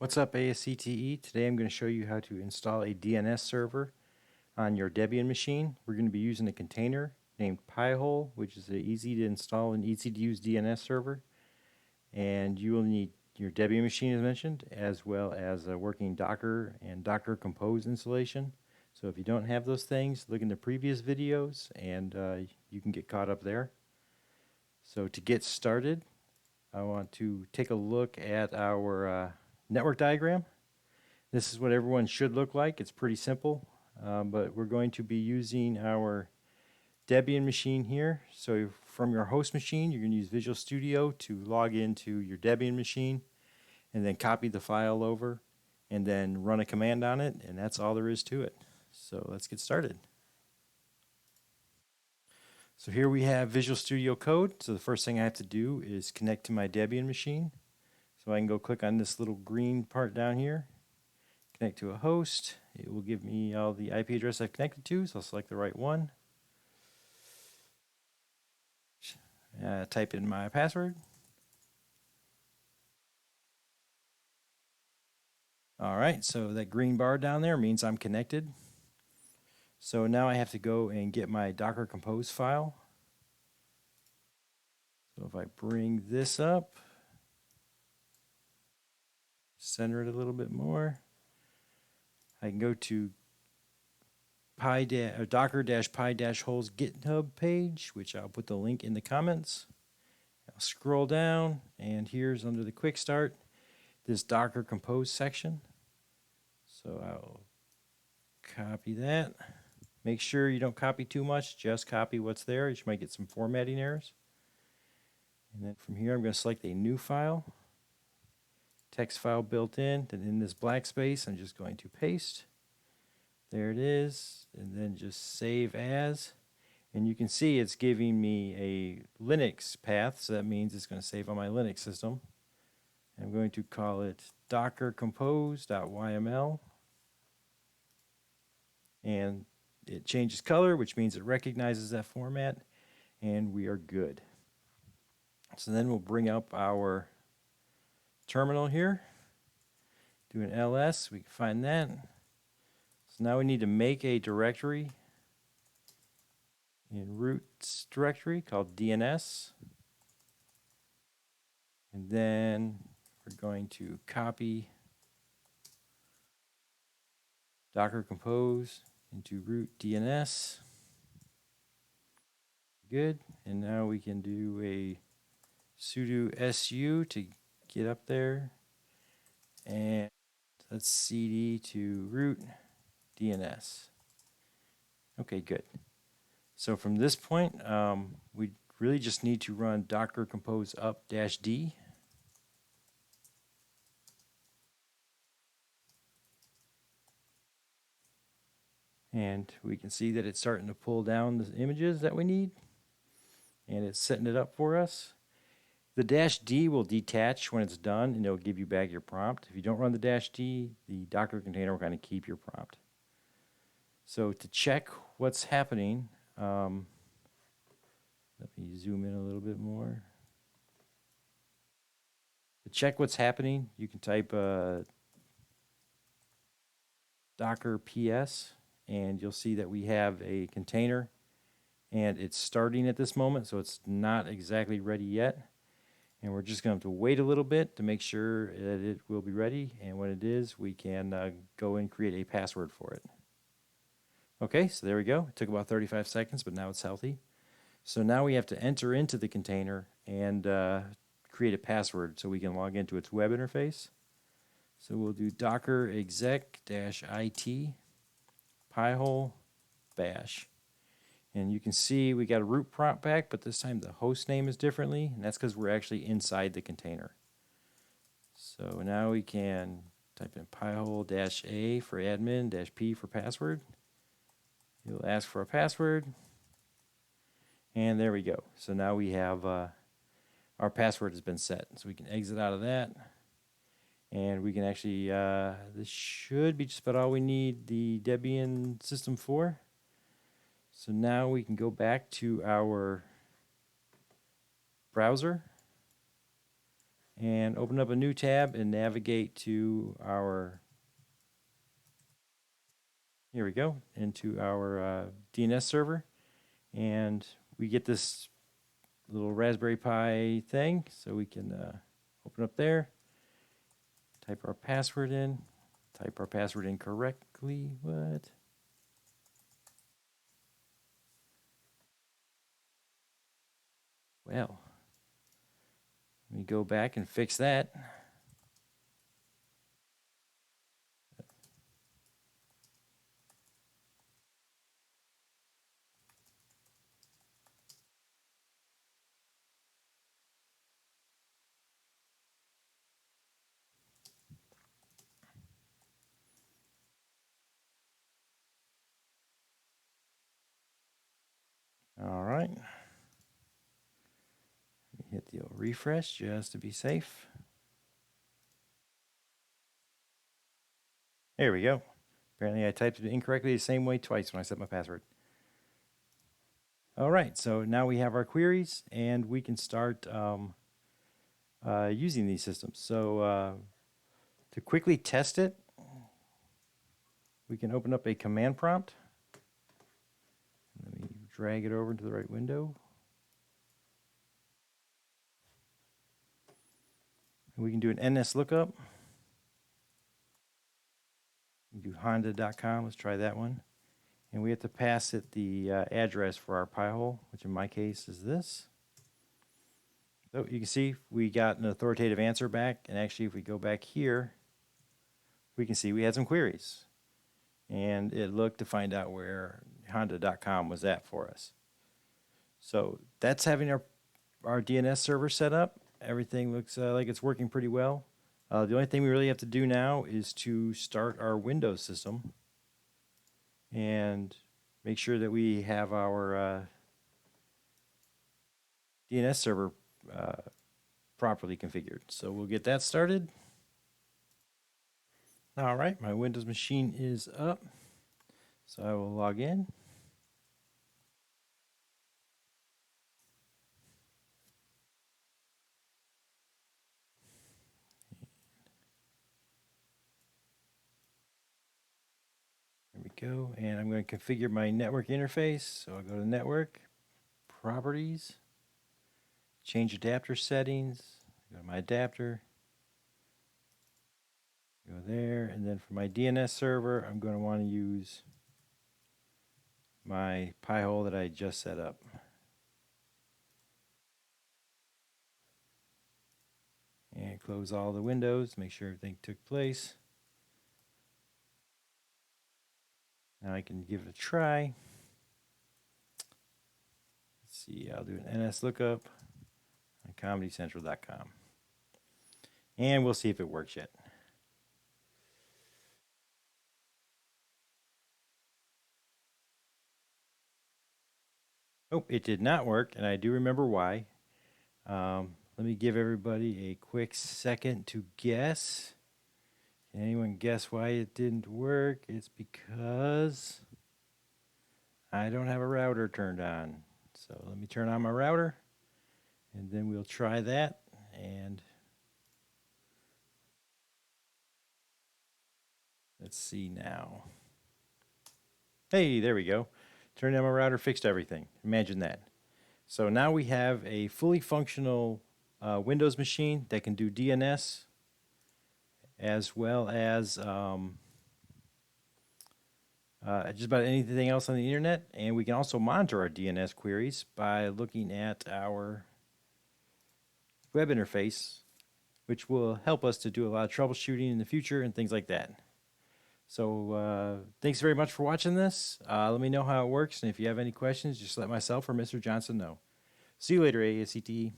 What's up, ASCTE? Today I'm going to show you how to install a DNS server on your Debian machine. We're going to be using a container named Pihole, which is an easy to install and easy to use DNS server. And you will need your Debian machine as mentioned, as well as a working Docker and Docker Compose installation. So if you don't have those things, look in the previous videos and you can get caught up there. So to get started, I want to take a look at our network diagram. This is what everyone should look like. It's pretty simple, but we're going to be using our Debian machine here. So from your host machine, you're going to use Visual Studio to log into your Debian machine and then copy the file over and then run a command on it, and that's all there is to it. So let's get started. So here we have Visual Studio Code. So the first thing I have to do is connect to my Debian machine. So I can go click on this little green part down here, connect to a host. It will give me all the IP address I've connected to, so I'll select the right one. Type in my password. All right, so that green bar down there means I'm connected. So now I have to go and get my Docker Compose file. So if I bring this up, center it a little bit more, I can go to docker-pi-holes GitHub page, which I'll put the link in the comments. I'll scroll down, and here's under the quick start, this Docker Compose section. So I'll copy that. Make sure you don't copy too much, just copy what's there. You might get some formatting errors. And then from here, I'm going to select a new file, text file built in. Then in this black space, I'm just going to paste. There it is, and then just save as. And you can see it's giving me a Linux path, so that means it's going to save on my Linux system. I'm going to call it dockercompose.yml. And it changes color, which means it recognizes that format, and we are good. So then we'll bring up our terminal here, do an ls, we can find that. So now we need to make a directory in root directory called DNS. And then we're going to copy Docker Compose into root DNS. Good. And now we can do a sudo su to get up there. And let's cd to root DNS. Okay, good. So from this point, we really just need to run docker compose up-d. And we can see that it's starting to pull down the images that we need. And it's setting it up for us. The -d will detach when it's done, and it'll give you back your prompt. If you don't run the -d, the Docker container will kind of keep your prompt. So to check what's happening, let me zoom in a little bit more. To check what's happening, you can type docker ps, and you'll see that we have a container, and it's starting at this moment, so it's not exactly ready yet. And we're just going to have to wait a little bit to make sure that it will be ready, and when it is, we can go and create a password for it. Okay, so there we go. It took about 35 seconds, but now it's healthy. So now we have to enter into the container and create a password so we can log into its web interface. So we'll do docker exec-it Pihole bash. And you can see we got a root prompt back, but this time the host name is differently, and that's because we're actually inside the container. So now we can type in Pihole-A for admin, -p for password. It'll ask for a password. And there we go. So now we have our password has been set. So we can exit out of that. And we can actually, this should be just about all we need the Debian system for. So now we can go back to our browser. and open up a new tab and navigate to our, here we go, into our DNS server. And we get this little Raspberry Pi thing, so we can open up there, type our password in, type our password in correctly. What? Well, let me go back and fix that. All right. Hit the old refresh just to be safe. There we go. Apparently I typed it incorrectly the same way twice when I set my password. All right, so now we have our queries and we can start using these systems. So to quickly test it, we can open up a command prompt. Let me drag it over into the right window. And we can do an NS lookup. We can do honda.com. Let's try that one. And we have to pass it the address for our Pihole, which in my case is this. So you can see we got an authoritative answer back. And actually, if we go back here, we can see we had some queries. And it looked to find out where honda.com was at for us. So that's having our DNS server set up. Everything looks like it's working pretty well. The only thing we really have to do now is to start our Windows system and make sure that we have our DNS server properly configured. So we'll get that started. All right, my Windows machine is up. So I will log in. There we go. And I'm going to configure my network interface. So I'll go to Network, Properties, change adapter settings, go to my adapter, go there, and then for my DNS server, I'm going to want to use my Pi-hole that I just set up. And close all the windows, make sure everything took place. Now I can give it a try. Let's see, I'll do an NS lookup on comedycentral.com. And we'll see if it works yet. Oh, it did not work, and I do remember why. Let me give everybody a quick second to guess. Can anyone guess why it didn't work? It's because I don't have a router turned on. So let me turn on my router, and then we'll try that. And let's see now. Hey, there we go. Turned on my router, fixed everything. Imagine that. So now we have a fully functional Windows machine that can do DNS as well as just about anything else on the internet. And we can also monitor our DNS queries by looking at our web interface, which will help us to do a lot of troubleshooting in the future and things like that. So thanks very much for watching this. Let me know how it works, and if you have any questions, just let myself or Mr. Johnson know. See you later, ASCTE.